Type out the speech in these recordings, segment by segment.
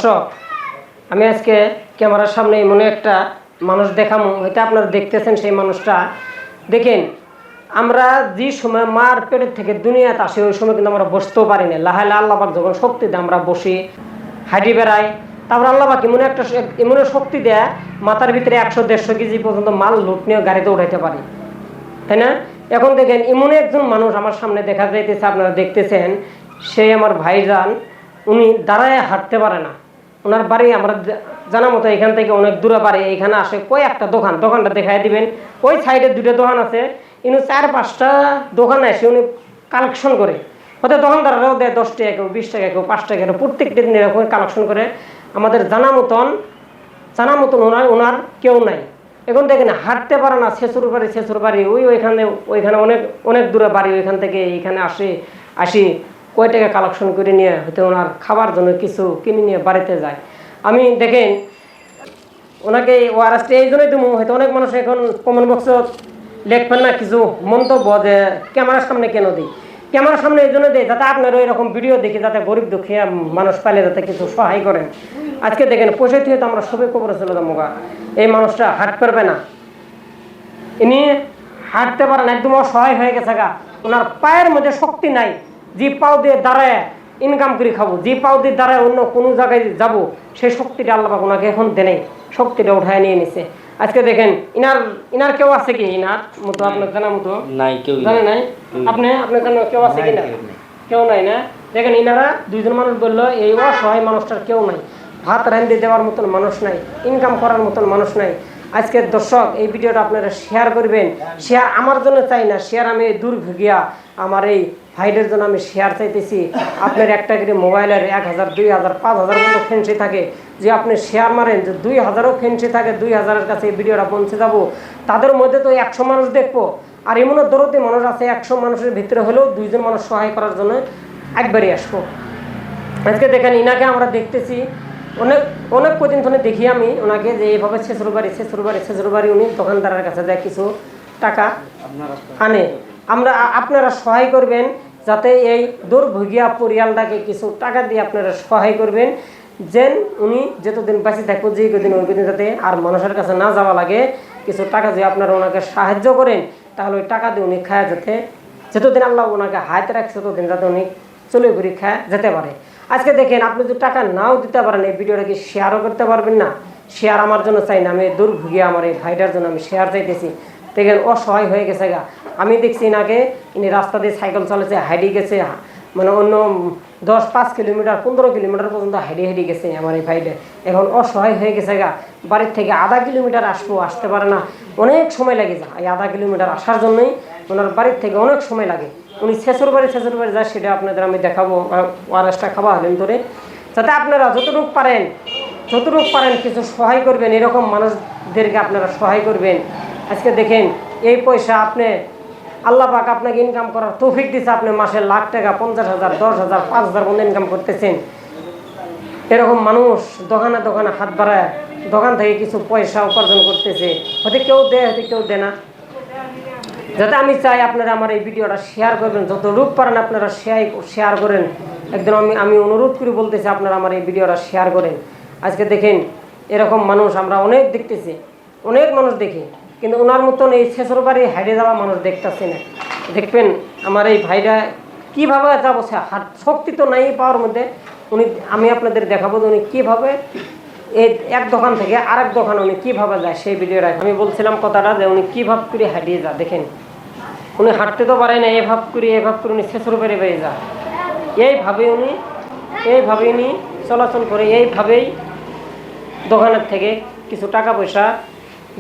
দর্শক, আমি আজকে ক্যামেরার সামনে এমন একটা মানুষ দেখাবো, হয়তো আপনারা দেখতেছেন। সেই মানুষটা দেখেন, আমরা যে সময় মার পেটের থেকে দুনিয়াতে আসি ওই সময় কিন্তু আমরা বসতেও পারি না। লাহালে আল্লাহ পাক যখন শক্তি দেয় আমরা বসি, হাঁটি বেড়াই। তারপর আল্লাহ পাক এমন শক্তি দেয়, মাথার ভিতরে 100-150 কেজি পর্যন্ত মাল লুট নিয়ে গাড়িতে উঠাইতে পারি, তাই না? এখন দেখেন, এমন একজন মানুষ আমার সামনে দেখা যাইতেছে, আপনারা দেখতেছেন। সেই আমার ভাইজান, উনি দাঁড়ায় হাঁটতে পারে না। ওনার বাড়ি আমরা জানা মতো এখান থেকে অনেক দূরে বাড়ি। এখানে আসে কয়েকটা দোকানটা দেখাই দিবেন। ওই সাইডে 2টা দোকান আছে, ইনি 4-5টা দোকানে এসে উনি কালেকশন করে। হয়তো দোকানদাররাও দেয় 10 টাকা, কেউ 20 টাকা, কেউ 5 টাকা, প্রত্যেকটা দিন এরকম কালেকশন করে। আমাদের জানা মতন ওনার কেউ নাই। এখন দেখেন, হাঁটতে পারে না, শ্বশুর বাড়ি ওইখানে অনেক দূরে বাড়ি। ওইখান থেকে এইখানে আসি কয় টাকা কালেকশন করে নিয়ে হয়তো ওনার খাবার জন্য কিছু কিনে নিয়ে বাড়িতে যায়। আমি দেখেন ওনাকে ওয়ারাসটি এই জন্যই দেবো, হয়তো অনেক মানুষ এখন কমেন্ট বক্সে লেখবেন না কিছু মন্তব্য যে ক্যামেরার সামনে কেন দিই। ক্যামেরার সামনে এই জন্য দিই যাতে আপনারা এরকম ভিডিও দেখি, যাতে গরিব দুঃখী মানুষ পাইলে যাতে কিছু সহায় করেন। আজকে দেখেন, পয়সা থেকে তো আমরা সবাই কবরে চলে যাবো। এই মানুষটা হাঁটতে পারবে না, ইনি হাঁটতে পারেন, একদম অসহায় হয়ে গেছে গা। ওনার পায়ের মধ্যে শক্তি নাই। যে পাও দিয়ে দাঁড়ায় ইনকাম করে খাবো, যে পাও দিয়ে দাঁড়ায় অন্য কোনো জায়গায় যাবো, সেই শক্তিটা আল্লাহ পাক ওনাকে এখন দেয়, শক্তিটা উঠায় নিয়ে নিছে। আজকে দেখেন, ইনার কেউ আছে কি? ইনার মতো আপনার জানার মতো নাই, কেউ জানে নাই। আপনার জানা কেউ আছে কি? না, কেউ নাই না। দেখেন, ইনারা 2জন মানুষ বললো, এই অসহায় মানুষটার কেউ নাই, ভাত রান্ধে দেওয়ার মতন মানুষ নাই, ইনকাম করার মতন মানুষ নাই। আজকে দর্শক, এই ভিডিওটা আপনারা শেয়ার করবেন। শেয়ার আমার জন্য চাই না, শেয়ার আমি দুর্ভোগিয়া আমার এই ভাইদের জন্য আমি শেয়ার চাইতেছি। আপনার একটা করে মোবাইলের 1000, 2000, 5000 মতো ফ্যান্সি থাকে, যে আপনি শেয়ার মারেন, যে 2000ও ফ্যান্সি থাকে, 2000-এর কাছে এই ভিডিওটা পৌঁছে যাবো। তাদের মধ্যে তো 100 মানুষ দেখবো। আর এমনও দরদি মানুষ আছে, 100 মানুষের ভিতরে হলেও 2জন মানুষ সহায় করার জন্য একবারই আসবো। আজকে দেখেন, ইনাকে আমরা দেখতেছি অনেক কদিন ধরে দেখি আমি ওনাকে, যে এইভাবে শ্বশুর বাড়ি উনি দোকানদারের কাছে দেয়, কিছু টাকা আনে। আপনারা সহায় করবেন, যাতে এই দুর্ভোগিয়া পরিয়ালটাকে কিছু টাকা দিয়ে আপনারা সহায় করবেন, যেন উনি যতদিন বাঁচে থাকবো, যে কদিন ওই কদিন যাতে আর মানুষের কাছে না যাওয়া লাগে। কিছু টাকা দিয়ে আপনারা ওনাকে সাহায্য করেন, তাহলে ওই টাকা দিয়ে উনি খায় যতদিন আল্লাহ ওনাকে হাতে রাখছে, ততদিন যাতে উনি চলে ঘুরে খায় যেতে পারে। আজকে দেখেন, আপনি যদি টাকা নাও দিতে পারেন, এই ভিডিওটা কি শেয়ারও করতে পারবেন না? শেয়ার আমার জন্য চাই না, আমি দুর্ভোগিয়া আমার এই ভাইটার জন্য আমি শেয়ার চাইতেছি। দেখেন, অসহায় হয়ে গেছে গা। আমি দেখছি নাকি ইনি রাস্তা দিয়ে সাইকেল চালাচ্ছে, হাইডে গেছে, মানে অন্য 10-5 কিলোমিটার 15 কিলোমিটার পর্যন্ত হাইডে গেছে আমার এই ভাইটা। এখন অসহায় হয়ে গেছে গা। বাড়ির থেকে আধা কিলোমিটার আসতে পারে না, অনেক সময় লাগে যায়। এই আধা কিলোমিটার আসার জন্যই ওনার বাড়ির থেকে অনেক সময় লাগে। উনি শ্বশুর বাড়ি যায়, সেটা আপনাদের আমি দেখাবো ওয়ারেসটা খাওয়া হলেন ধরে, যাতে আপনারা যতটুকু পারেন কিছু সহায় করবেন। এরকম মানুষদেরকে আপনারা সহায় করবেন। আজকে দেখেন, এই পয়সা আপনি আল্লাহ পাক আপনাকে ইনকাম করার তৌফিক দিচ্ছে। আপনি মাসে লাখ টাকা, 50,000, 10,000, 5,000 পর্যন্ত ইনকাম করতেছেন। এরকম মানুষ দোকানে হাত বাড়ায় দোকান থেকে কিছু পয়সা উপার্জন করতেছে। হয়তো কেউ দেয়, হয়তো কেউ দেয় না। যাতে আমি চাই আপনারা আমার এই ভিডিওটা শেয়ার করবেন, যতটুকু পারেন আপনারা শেয়ার করেন। একদম আমি অনুরোধ করে বলতেছি, আপনারা আমার এই ভিডিওটা শেয়ার করেন। আজকে দেখেন, এরকম মানুষ আমরা অনেক দেখতেছি, অনেক মানুষ দেখি, কিন্তু ওনার মতন এই শ্বশুর বাড়ি হাইডে যাওয়া মানুষ দেখতেছি না। দেখবেন আমার এই ভাইরা কীভাবে যাবো, শক্তি তো নাই পাওয়ার মধ্যে। আমি আপনাদের দেখাবো যে উনি কীভাবে এই এক দোকান থেকে আরেক দোকান উনি কীভাবে যায়, সেই ভিডিওটা আমি বলছিলাম কথাটা, যে উনি কীভাবে করে হাঁটিয়ে যায়। দেখেন, উনি হাঁটতে তো পারে না, এভাবে করে উনি শ্বশুর বাড়ি বেরিয়ে যায়। এইভাবে উনি চলাচল করে, এইভাবেই দোকানের থেকে কিছু টাকা পয়সা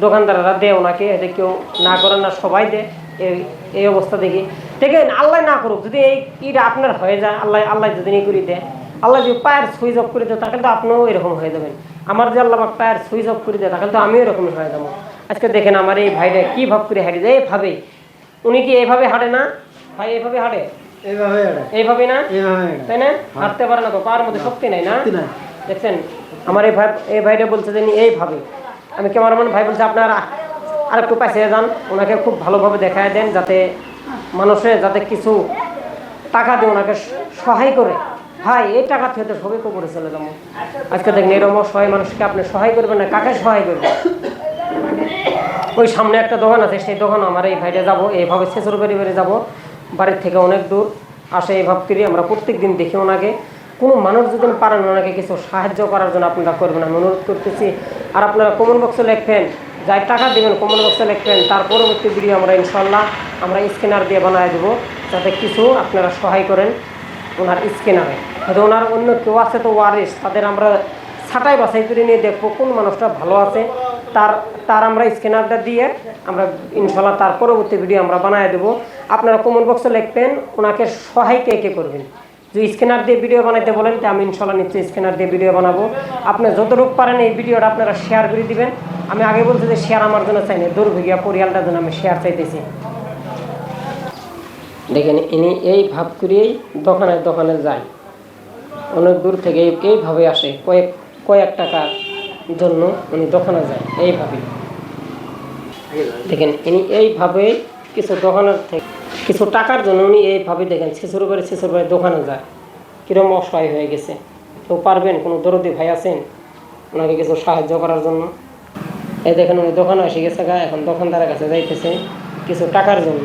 দোকানদাররা দেয় ওনাকে। এতে কেউ না করেন না, সবাই দেয়। এই অবস্থা দেখি দেখেন, আল্লাহ না করুক, যদি এইটা আপনার হয়ে যায়, আল্লাহ যদি করে দেয়, আল্লাহ যদি পায়ের সুইচ অফ করে দেয়, তাহলে তো আপনিও এরকম হয়ে যাবেন। আমার যে আল্লাহ পায়ের সুইচ অফ করে দেয়, তাহলে তো আমিও এরকমই হয়ে যাবো। আজকে দেখেন, আমার এই ভাইটা কীভাবে করে হাঁটে যায়। এইভাবে উনি কি এইভাবে হাঁটে না ভাই? এইভাবে হাঁটে, এইভাবে না, তাই না? হাঁটতে পারে না তো, পায়ের মধ্যে শক্তি নাই না। দেখছেন, আমার এই ভাইটা বলছে যে এইভাবে। আমি ক্যামেরাম্যান ভাই বলছে, আপনারা আর একটু পাশে যান, ওনাকে খুব ভালোভাবে দেখায় দেন, যাতে মানুষের যাতে কিছু টাকা দিয়ে ওনাকে সহায় করে। ভাই এই টাকা থেকে সবই কবরে চলে যাবো। আজকে দেখেন এরকম অসহায় মানুষকে আপনি সহায় করবেন না, কাকে সহায় করবেন? ওই সামনে একটা দোকান আছে, সেই দোকান আমার এই ভাইটা যাবো, এইভাবে ছেচুর বাড়ি বাড়ি যাবো, বাড়ির থেকে অনেক দূর আসে এইভাব করি। আমরা প্রত্যেক দিন দেখি ওনাকে। কোনো মানুষ যদি পারেন ওনাকে কিছু সাহায্য করার জন্য আপনারা করবেন, আমি অনুরোধ করতেছি। আর আপনারা কমেন্ট বক্সে লিখবেন, যাই টাকা দেবেন কমেন্ট বক্সে লিখবেন, তার পরবর্তী ভিডিও আমরা ইনশাল্লাহ আমরা স্ক্যানার দিয়ে বানিয়ে দেবো, যাতে কিছু আপনারা সহায় করেন ওনার স্ক্যানারে। হয়তো ওনার অন্য কেউ আছে তো ওয়ারিস, তাদের আমরা ছাঁটাই বাছাই করে নিয়ে দেখবো কোন মানুষটা ভালো আছে, তার আমরা স্ক্যানারটা দিয়ে আমরা ইনশাল্লাহ তার পরবর্তী ভিডিও আমরা বানিয়ে দেবো। আপনারা কমেন্ট বক্সে লিখবেন ওনাকে সহায় কে কে করবেন। যদি স্ক্যানার দিয়ে ভিডিও বানাইতে বলেন তো আমি ইনশাল্লাহ নিশ্চয়ই স্ক্যানার দিয়ে ভিডিও বানাবো। আপনি যতটুকু পারেন এই ভিডিওটা আপনারা শেয়ার করে দিবেন। আমি আগে বলছি যে শেয়ার আমার জন্য চাই না, দুর্ভিগিয়া পরিয়ালটার জন্য আমি শেয়ার চাইতেছি। দেখেন ইনি এই ভাব করিয়েই দোকানে দোকানে যায়, অনেক দূর থেকে এইভাবে আসে, কয়েক টাকার জন্য উনি দোকানে যায় এইভাবে। দেখেন ইনি এইভাবে কিছু দোকানের থেকে কিছু টাকার জন্য উনি এইভাবে দেখেন ছেচুর বাড়ি দোকানে যায়। কিরম অসহায় হয়ে গেছে। কেউ পারবেন, কোনো দরদি ভাই আছেন ওনাকে কিছু সাহায্য করার জন্য? এই দেখেন উনি দোকানে এসে গেছে গা, এখন দোকানদারের কাছে যাইতেছে কিছু টাকার জন্য।